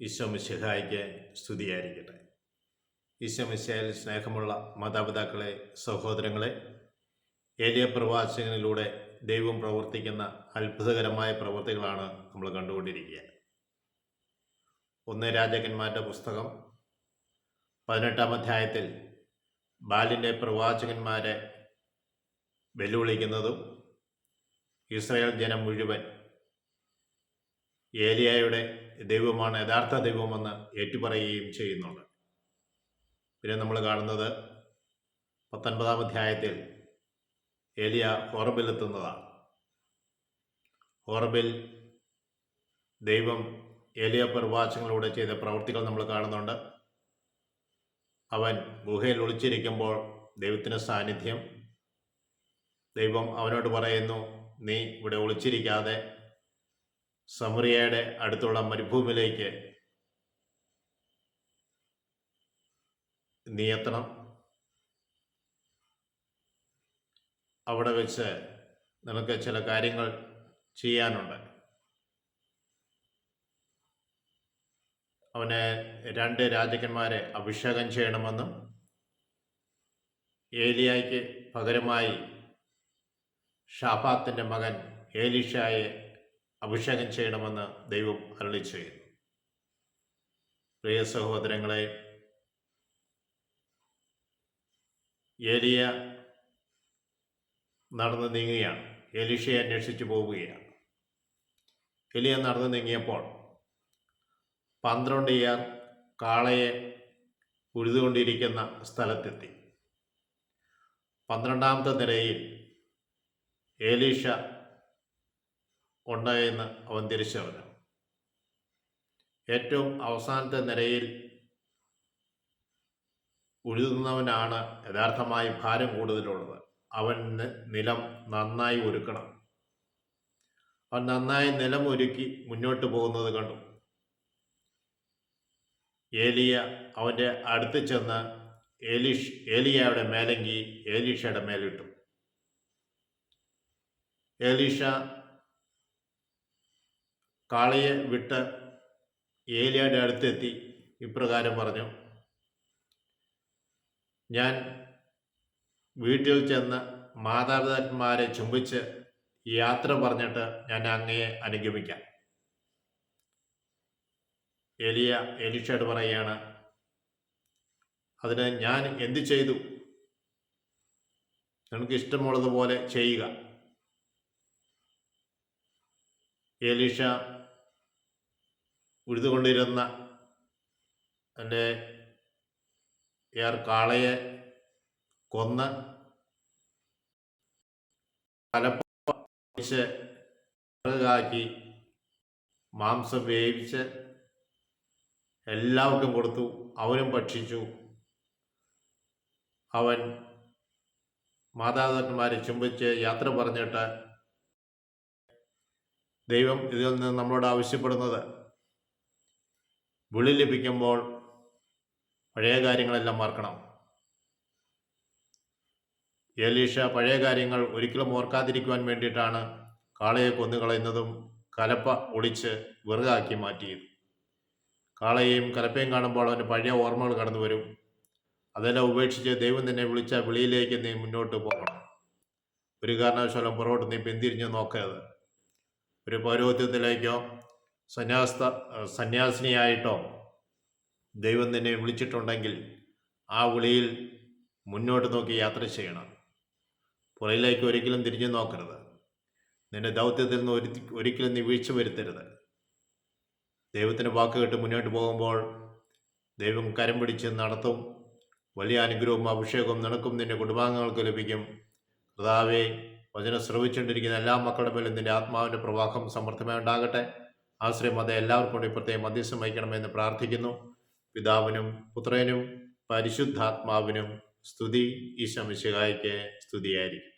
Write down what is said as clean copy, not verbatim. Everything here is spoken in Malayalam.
ഈശോ മിശിഹായ്ക്ക് സ്തുതിയായിരിക്കട്ടെ. ഈശോ മിശിഹായിൽ സ്നേഹമുള്ള മാതാപിതാക്കളെ, സഹോദരങ്ങളെ, ഏലിയ പ്രവാചകനിലൂടെ ദൈവം പ്രവർത്തിക്കുന്ന അത്ഭുതകരമായ പ്രവൃത്തികളാണ് നമ്മൾ കണ്ടുകൊണ്ടിരിക്കുക. 1 രാജാക്കന്മാരുടെ പുസ്തകം 18-ാം അധ്യായത്തിൽ ബാലിൻ്റെ പ്രവാചകന്മാരെ വെല്ലുവിളിക്കുന്നതും ഇസ്രായേൽ ജനം മുഴുവൻ ഏലിയായുടെ ദൈവമാണ് യഥാർത്ഥ ദൈവമെന്ന് ഏറ്റുപറയുകയും ചെയ്യുന്നുണ്ട്. പിന്നെ നമ്മൾ കാണുന്നത് 19-ാം അധ്യായത്തിൽ ഏലിയ ഹോറബിലെത്തുന്നതാണ്. ഹോറബിൽ ദൈവം ഏലിയ പ്രവാചകനിലൂടെ ചെയ്ത പ്രവൃത്തികൾ നമ്മൾ കാണുന്നുണ്ട്. അവൻ ഗുഹയിൽ ഒളിച്ചിരിക്കുമ്പോൾ ദൈവത്തിൻ്റെ സാന്നിധ്യം, ദൈവം അവനോട് പറയുന്നു, നീ ഇവിടെ ഒളിച്ചിരിക്കാതെ സമറിയയുടെ അടുത്തുള്ള മരുഭൂമിയിലേക്ക് നീ എത്തണം. അവിടെ വെച്ച് നിനക്ക് ചില കാര്യങ്ങൾ ചെയ്യാനുണ്ട്. അവനെ 2 രാജാക്കന്മാരെ അഭിഷേകം ചെയ്യണമെന്നും ഏലിയായ്ക്ക് പകരമായി ഷാഫാത്തിൻ്റെ മകൻ ഏലീഷയെ അഭിഷേകം ചെയ്യണമെന്ന് ദൈവം അരുളി ചെയ്യുന്നു. പ്രിയ സഹോദരങ്ങളെ, ഏലിയ നടന്നു നീങ്ങുകയാണ്. എലീഷയെ അന്വേഷിച്ചു പോവുകയാണ്. ഏലിയ നടന്നു നീങ്ങിയപ്പോൾ 12 ഇയർ കാളയെ ഉഴുതുകൊണ്ടിരിക്കുന്ന സ്ഥലത്തെത്തി. 12ാമത്തെ നിരയിൽ ഏലീഷ ഉണ്ടായെന്ന് അവൻ തിരിച്ചറിഞ്ഞു. ഏറ്റവും അവസാനത്തെ നിരയിൽ ഉഴുതുന്നവനാണ് യഥാർത്ഥമായി ഭാരം കൂടുതലുള്ളത്. അവൻ നിലം നന്നായി ഒരുക്കണം. അവൻ നന്നായി നിലം ഒരുക്കി മുന്നോട്ട് പോകുന്നത് കണ്ടു. ഏലിയ അവൻ്റെ അടുത്ത് ചെന്ന് ഏലിയയുടെ മേലങ്കി ഏലീഷയുടെ മേലിട്ടു. ഏലീഷ കാളയെ വിട്ട് ഏലിയയുടെ അടുത്തെത്തി ഇപ്രകാരം പറഞ്ഞു, ഞാൻ വീട്ടിൽ ചെന്ന് മാതാപിതാക്കന്മാരെ ചുംബിച്ച് യാത്ര പറഞ്ഞിട്ട് ഞാൻ അങ്ങയെ അനുഗമിക്കാം. ഏലിയ എലീഷയോട് പറയുകയാണ്, അതിന് ഞാൻ എന്ത് ചെയ്തു? നിനക്ക് ഇഷ്ടമുള്ളതുപോലെ ചെയ്യുക. ഏലീഷ ഉഴുതുകൊണ്ടിരുന്ന എൻ്റെ കാളയെ കൊന്ന് കലപ്പ ാക്കി മാംസം വേവിച്ച് എല്ലാവർക്കും കൊടുത്തു. അവനും ഭക്ഷിച്ചു. അവൻ മാതാപിതാക്കന്മാരെ ചുംബിച്ച് യാത്ര പറഞ്ഞിട്ട് ദൈവം ഇതിൽ നിന്ന് നമ്മളോട് ആവശ്യപ്പെടുന്നത്, വിളി ലഭിക്കുമ്പോൾ പഴയ കാര്യങ്ങളെല്ലാം മറക്കണം. എലീഷ പഴയ കാര്യങ്ങൾ ഒരിക്കലും ഓർക്കാതിരിക്കുവാൻ വേണ്ടിയിട്ടാണ് കാളയെ കൊന്നുകളയുന്നതും കലപ്പ ഒളിച്ച് വിറകാക്കി മാറ്റിയത്. കാളയെയും കലപ്പയും കാണുമ്പോൾ അവന് പഴയ ഓർമ്മകൾ കടന്നു വരും. അതെല്ലാം ഉപേക്ഷിച്ച് ദൈവം നിന്നെ വിളിച്ച വിളിയിലേക്ക് നീ മുന്നോട്ട് പോകണം. ഒരു കാരണവശാലും പുറകോട്ട് നീ പിന്തിരിഞ്ഞ് നോക്കരുത്. ഒരു പൗരോഹിത്യത്തിലേക്കോ സന്യാസിനിയായിട്ടോ ദൈവം നിന്നെ വിളിച്ചിട്ടുണ്ടെങ്കിൽ ആ വിളിയിൽ മുന്നോട്ട് നോക്കി യാത്ര ചെയ്യണം. പുറയിലേക്ക് ഒരിക്കലും തിരിഞ്ഞു നോക്കരുത്. നിന്റെ ദൗത്യത്തിൽ നിന്ന് ഒരിക്കലും നീ വീഴ്ച വരുത്തരുത്. ദൈവത്തിൻ്റെ വാക്ക് കേട്ട് മുന്നോട്ട് പോകുമ്പോൾ ദൈവം കരം പിടിച്ച് നടത്തും. വലിയ അനുഗ്രഹവും അഭിഷേകവും നിനക്കും നിന്റെ കുടുംബാംഗങ്ങൾക്ക് ലഭിക്കും. കർത്താവേ, വചനം ശ്രവിച്ചുകൊണ്ടിരിക്കുന്ന എല്ലാ മക്കളുടെ മേലും നിന്റെ ആത്മാവിൻ്റെ പ്രവാഹം സമൃദ്ധമായി ഉണ്ടാകട്ടെ. ആശ്രയം അത് എല്ലാവർക്കും കൂടി പ്രത്യേകം മധ്യസ്ഥം വഹിക്കണമെന്ന് പ്രാർത്ഥിക്കുന്നു. പിതാവിനും പുത്രനും പരിശുദ്ധാത്മാവിനും സ്തുതി. ഈശോ മിശിഹായ്ക്ക് സ്തുതിയായിരിക്കും.